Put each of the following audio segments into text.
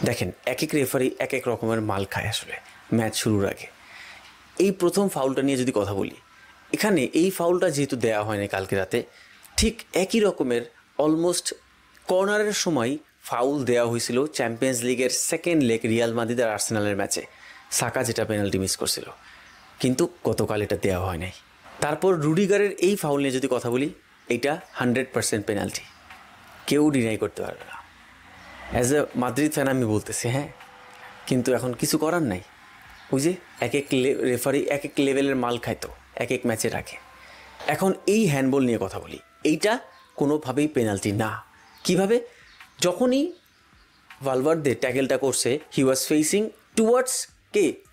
দেখেন এক এক রেফারি এক এক রকমের মাল খায় আসলে ম্যাচ শুরুর আগে। এই প্রথম ফাউলটা নিয়ে যদি কথা বলি, এখানে এই ফাউলটা যেহেতু দেওয়া হয়নি কালকে রাতে, ঠিক একই রকমের অলমোস্ট কর্নারের সময় ফাউল দেওয়া হয়েছিল চ্যাম্পিয়ন্স লিগের সেকেন্ড লেগ রিয়াল মাদ্রিদ আর আর্সেনালের ম্যাচে, সাকা যেটা পেনাল্টি মিস করছিল, কিন্তু গতকাল এটা দেওয়া হয় নাই। তারপর রুডিগারের এই ফাউল নিয়ে যদি কথা বলি, এটা 100% পেনাল্টি, কেউ ডিনাই করতে পারবে না। অ্যাজ এ মাদ্রিদ ফ্যান আমি বলতেছি, হ্যাঁ, কিন্তু এখন কিছু করার নাই। ওই যে এক এক রেফারি এক এক লেভেলের মাল খাইতো এক এক ম্যাচে রাখে। এখন এই হ্যান্ডবল নিয়ে কথা বলি, এইটা কোনোভাবেই পেনাল্টি না। কিভাবে? যখনই ভালভার্দে ট্যাকেলটা করছে, হি ওয়াজ ফেসিং টুয়ার্ডস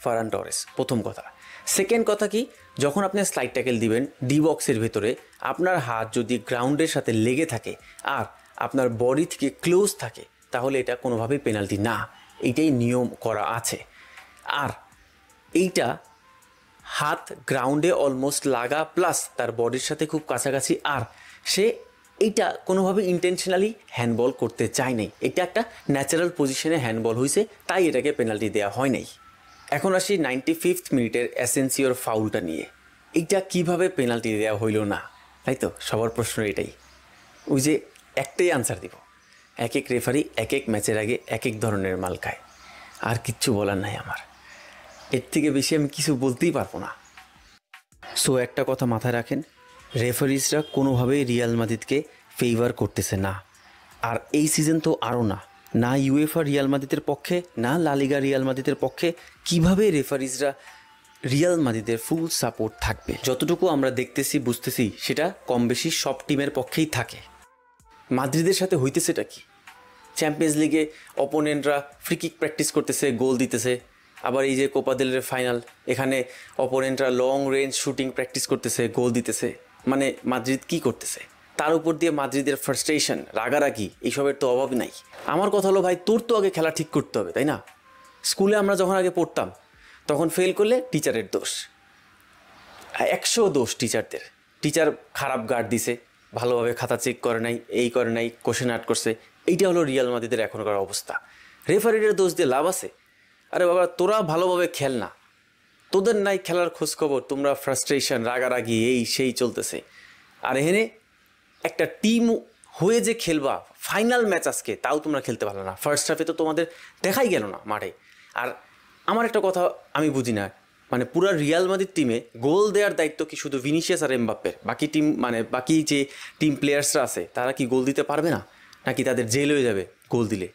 ফারান টরেস, প্রথম কথা। সেকেন্ড কথা কি, যখন আপনি স্লাইড ট্যাকেল দিবেন ডি বক্সের ভেতরে, আপনার হাত যদি গ্রাউন্ডের সাথে লেগে থাকে আর আপনার বডি থেকে ক্লোজ থাকে, তাহলে এটা কোনোভাবেই পেনাল্টি না। এইটাই নিয়ম করা আছে। আর এইটা হাত গ্রাউন্ডে অলমোস্ট লাগা প্লাস তার বডির সাথে খুব কাছাকাছি, আর সে এইটা কোনোভাবে ইন্টেনশনালি হ্যান্ডবল করতে চায় নাই। এটা একটা ন্যাচারাল পজিশনে হ্যান্ডবল হয়েছে, তাই এটাকে পেনাল্টি দেওয়া হয় নাই। এখন আসি 95th মিনিটের অ্যাসেন্সিওর ফাউলটা নিয়ে। এইটা কিভাবে পেনাল্টি দেওয়া হইল না, তাই তো সবার প্রশ্ন এটাই। ওই যে একটাই আনসার দিব, এক এক রেফারি এক এক ম্যাচের আগে এক এক ধরনের মাল খায়, আর কিচ্ছু বলার নাই আমার। এর থেকে বেশি আমি কিছু বলতেই পারবো না। সো একটা কথা মাথায় রাখেন, রেফারিজরা কোনোভাবেই রিয়াল মাদ্রিদকে ফেভার করতেছে না। আর এই সিজন তো আরও না ইউএফা রিয়াল মাদ্রিদের পক্ষে, না লা লিগা রিয়াল মাদ্রিদের পক্ষে। কিভাবে রেফারিজরা রিয়াল মাদ্রিদের ফুল সাপোর্ট থাকবে? যতটুকু আমরা দেখতেছি বুঝতেছি, সেটা কম বেশি সব টিমের পক্ষেই থাকে। মাদ্রিদের সাথে হইতেছেটা কি? চ্যাম্পিয়ন্স লিগে অপোনেন্টরা ফ্রিকিক প্র্যাকটিস করতেছে, গোল দিতেছে। আবার এই যে কোপা দেল রে ফাইনাল, এখানে অপোনেন্টরা লং রেঞ্জ শুটিং প্র্যাকটিস করতেছে, গোল দিতেছে। মানে মাদ্রিদ কি করতেছে? তার উপর দিয়ে মাদ্রিদের ফ্রাস্ট্রেশন, রাগারাগি, এইসবের তো অভাব নাই। আমার কথা হলো, ভাই তোর তো আগে খেলা ঠিক করতে হবে, তাই না? স্কুলে আমরা যখন আগে পড়তাম, তখন ফেল করলে টিচারের দোষ, 100 দোষ টিচারদের। টিচার খারাপ গার্ড দিছে, ভালোভাবে খাতা চেক করে নাই, এই করে নাই, কোশ্চেন আর্ট করছে। এইটা হলো রিয়াল মাদ্রিদের এখনকার অবস্থা। রেফারিদের দোষ দিয়ে লাভ আছে? আরে বাবা, তোরা ভালোভাবে খেল না, তোদের নাই খেলার খোঁজখবর, তোমরা ফ্রাস্ট্রেশন, রাগারাগি, এই সেই চলতেছে। আর এখানে একটা টিম হয়ে যে খেলবা ফাইনাল ম্যাচ আজকে, তাও তোমরা খেলতে পারলো না। ফার্স্ট হাফে তো তোমাদের দেখাই গেল না মাঠে। আর আমার একটা কথা আমি বুঝি না, মানে পুরো রিয়াল মাদ্রিদ টিমে গোল দেওয়ার দায়িত্ব কি শুধু ভিনিসিয়াস আর এমবাপ্পের? বাকি টিম, মানে বাকি যে টিম প্লেয়ার্সরা আছে, তারা কি গোল দিতে পারবে না? নাকি তাদের জেল হয়ে যাবে গোল দিলে?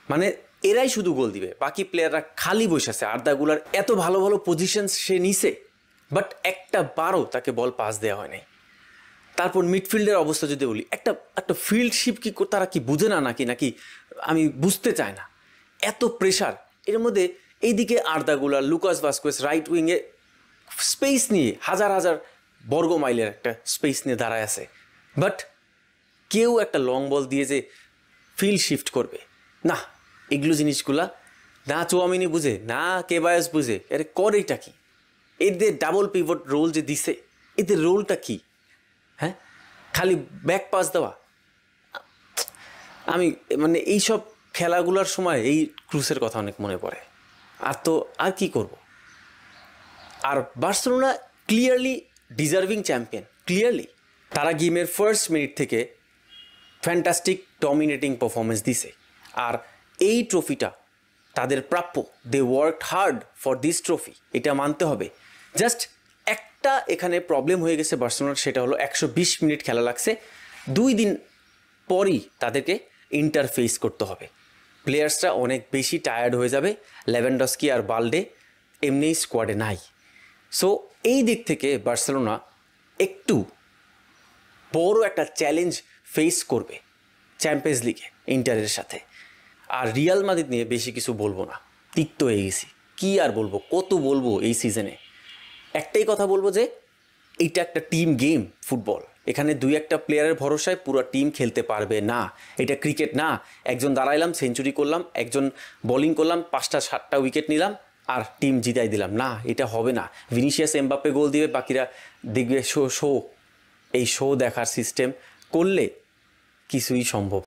মানে এরাই শুধু গোল দিবে, বাকি প্লেয়াররা খালি বসে আছে। আর্দা গুলার এত ভালো ভালো পজিশন সে নিছে, বাট একটা বারও তাকে বল পাস দেওয়া হয় নাই। তারপর মিডফিল্ডের অবস্থা যদি বলি, একটা ফিল্ডশিপ কি তারা কি বুঝে না নাকি আমি বুঝতে চাই না। এত প্রেশার এর মধ্যে, এইদিকে আর্দা গুলার, লুকাস ভাস্কুয়েজ রাইট উইংয়ে স্পেস নিয়ে, হাজার হাজার বর্গ মাইলের একটা স্পেস নিয়ে দাঁড়ায় আছে, বাট কেউ একটা লং বল দিয়ে যে ফিল্ড শিফট করবে না। এগুলো জিনিসগুলা না চোয়ামিনি বুঝে, না কেবায়াস বুঝে। আরে করেটা কি? এদের ডাবল পিভট রোল যে দিছে, এদের রোলটা কি? হ্যাঁ, খালি ব্যাক পাস দেওয়া। আমি মানে এইসব খেলাগুলোর সময় এই ক্রুসের কথা অনেক মনে পড়ে। আর কি করব? আর Barcelona clearly deserving champion, clearly. তারা গেমের ফার্স্ট মিনিট থেকে ফ্যান্টাস্টিক ডমিনেটিং পারফরমেন্স দিছে, আর এই ট্রফিটা তাদের প্রাপ্য। They worked hard for this trophy, এটা মানতে হবে। জাস্ট একটা এখানে প্রবলেম হয়ে গেছে বার্সেলোনার, সেটা হলো 120 মিনিট খেলা লাগছে। 2 দিন পরই তাদেরকে ইন্টারফেস করতে হবে। প্লেয়ার্সরা অনেক বেশি টায়ার্ড হয়ে যাবে। লেভানডস্কি আর বালডে এমনিই স্কোয়াডে নাই। সো এই দিক থেকে বার্সেলোনা একটু বড় একটা চ্যালেঞ্জ ফেস করবে চ্যাম্পিয়ন্স লিগে ইন্টারের সাথে। আর রিয়াল মাদ্রিদ নিয়ে বেশি কিছু বলবো না, তিক্ত হয়ে গেছি। কী আর বলবো, কত বলবো এই সিজনে? একটাই কথা বলবো যে এইটা একটা টিম গেম, ফুটবল। এখানে 2-1 প্লেয়ারের ভরসায় পুরো টিম খেলতে পারবে না। এটা ক্রিকেট না, একজন দাঁড়াইলাম, সেঞ্চুরি করলাম, একজন বোলিং করলাম, 5টা-7টা উইকেট নিলাম আর টিম জিতাই দিলাম। না, এটা হবে না। ভিনিসিয়াস এমবাপ্পে গোল দিবে, বাকিরা দেখবে শো। এই শো দেখার সিস্টেম করলে কিছুই সম্ভব